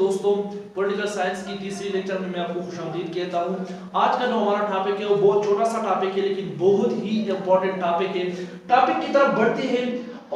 دوستوں political science کی تیسری لیکچر میں آپ کو خوش آمدید کہتا ہوں۔ آج کا جو ہمارا ٹاپک ہے وہ بہت چھوٹا سا ٹاپک ہے لیکن بہت ہی امپورٹنٹ ٹاپک ہے۔ ٹاپک کی طرف بڑھتے ہیں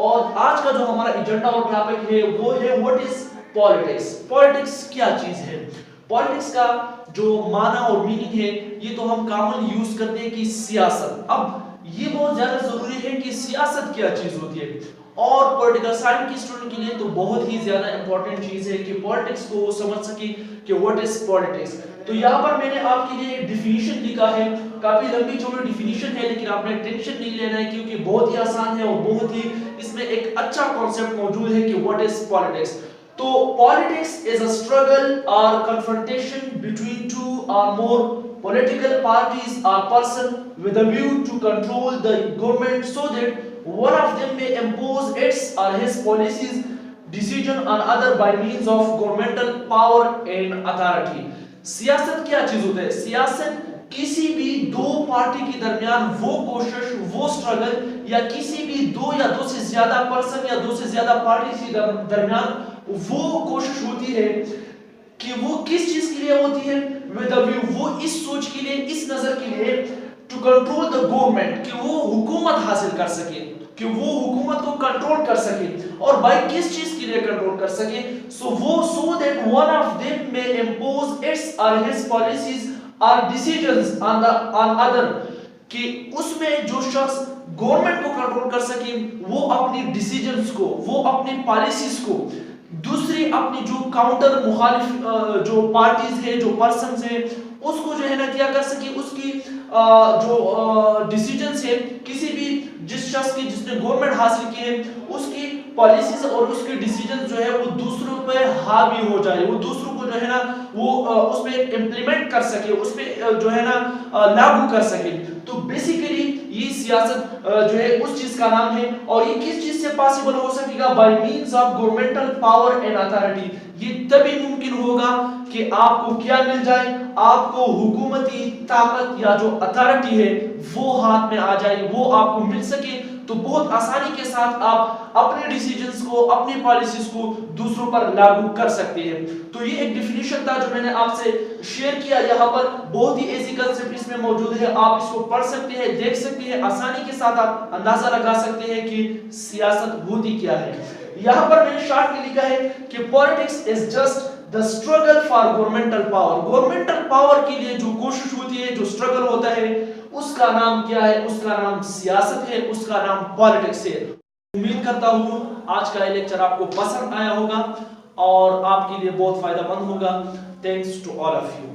اور آج کا جو ہمارا ایجنڈا اور ٹاپک ہے وہ ہے واٹ از پالیٹکس۔ پالیٹکس کیا چیز ہے؟ پالیٹکس کا جو معنی اور میننگ ہے یہ تو ہم کامن یوز کرتے ہیں کہ سیاست۔ اب یہ بہت زیادہ ضروری ہے کہ سیاست کیا چیز ہوتی ہے اور پولیٹیکل سائنس کی اسٹوڈنٹ کے لیے تو بہت ہی زیادہ امپورٹنٹ چیز ہے کہ پالیٹکس کو وہ سمجھ سکے کہ واٹ از پالیٹکس۔ تو یہاں پر میں نے آپ کے لیے ایک ڈیفینیشن لکھا ہے، کافی لمبی چوڑی ڈیفینیشن ہے لیکن آپ نے ٹینشن نہیں لینا ہے کیونکہ بہت ہی آسان ہے اور بہت ہی اس میں ایک اچھا کانسیپٹ موجود ہے کہ واٹ از پالیٹکس۔ تو پالیٹکس از اے اسٹرگل اور کنفرنٹیشن بٹوین ٹو اور مور political parties or person with a view to control the government so that one of them may impose its or his policies decision on other by means of governmental power and authority۔ سیاست کیا چیز ہوتا ہے؟ سیاست کسی بھی دو party کے درمیان وہ کوشش، وہ سٹرگل یا کسی بھی دو یا دو سے زیادہ پرسن یا دو سے زیادہ پارٹی کے درمیان وہ کوشش ہوتی ہے کہ وہ کس چیز کے لیے ہوتی ہے؟ وہ اس سوچ کے لیے، اس نظر کے لیے ٹو کنٹرول دا گورنمنٹ کہ وہ حکومت حاصل کر سکے، کہ وہ حکومت کو کنٹرول کر سکے اور بائی کس چیز کے لیے کنٹرول کر سکے؟ so that one of them may impose its or his policies or decisions on other کہ اس میں جو شخص گورنمنٹ کو کنٹرول کر سکے وہ اپنی ڈیسیجنز کو، وہ اپنی پالیسیز کو دوسری اپنی جو کاؤنٹر مخالف جو پارٹیز ہے، جو پرسنز ہیں، اس کو جو ہے نا کیا کر سکے، اس کی جو ڈیسیجنز ہے کسی بھی جس شخص کی جس نے گورنمنٹ حاصل کی ہے اس کی پالیسیز اور اس کی ڈیسیجنز جو ہے وہ دوسروں پہ حاوی ہو جائے، وہ دوسروں کو جو ہے نا وہ اس پہ امپلیمنٹ کر سکے، اس پہ جو ہے نا لاگو کر سکے۔ تو بیسیکلی یہ سیاست جو ہے اس چیز کا نام ہے اور یہ کس چیز سے پاسبل ہو سکے گا؟ By means of governmental power and authority. یہ تبھی ممکن ہوگا کہ آپ کو کیا مل جائے؟ آپ کو حکومتی طاقت یا جو اتھارٹی ہے وہ ہاتھ میں آ جائے، وہ آپ کو مل سکے تو بہت آسانی کے ساتھ آپ اپنے ڈیسیجنز کو، اپنی پالیسیز کو دوسروں پر لاگو کر سکتے ہیں۔ تو یہ ایک ڈیفینیشن تھا جو میں نے آپ سے شیئر کیا، یہاں پر بہت ہی ایزی کنسیپٹ اس میں موجود ہے، آپ اس کو پڑھ سکتے ہیں، دیکھ سکتے ہیں، آسانی کے ساتھ آپ اندازہ لگا سکتے ہیں کہ سیاست ہوتی کیا ہے۔ یہاں پر میں نے شارٹ میں لکھا ہے کہ politics is just the struggle for governmental power۔ Governmental power کے لیے جو کوشش ہوتی ہے، جو سٹرگل ہوتا ہے، اس کا نام کیا ہے؟ اس کا نام سیاست ہے، اس کا نام پالیٹکس ہے۔ امید کرتا ہوں آج کا یہ لیکچر آپ کو پسند آیا ہوگا اور آپ کے لیے بہت فائدہ مند ہوگا۔ Thanks to all of you.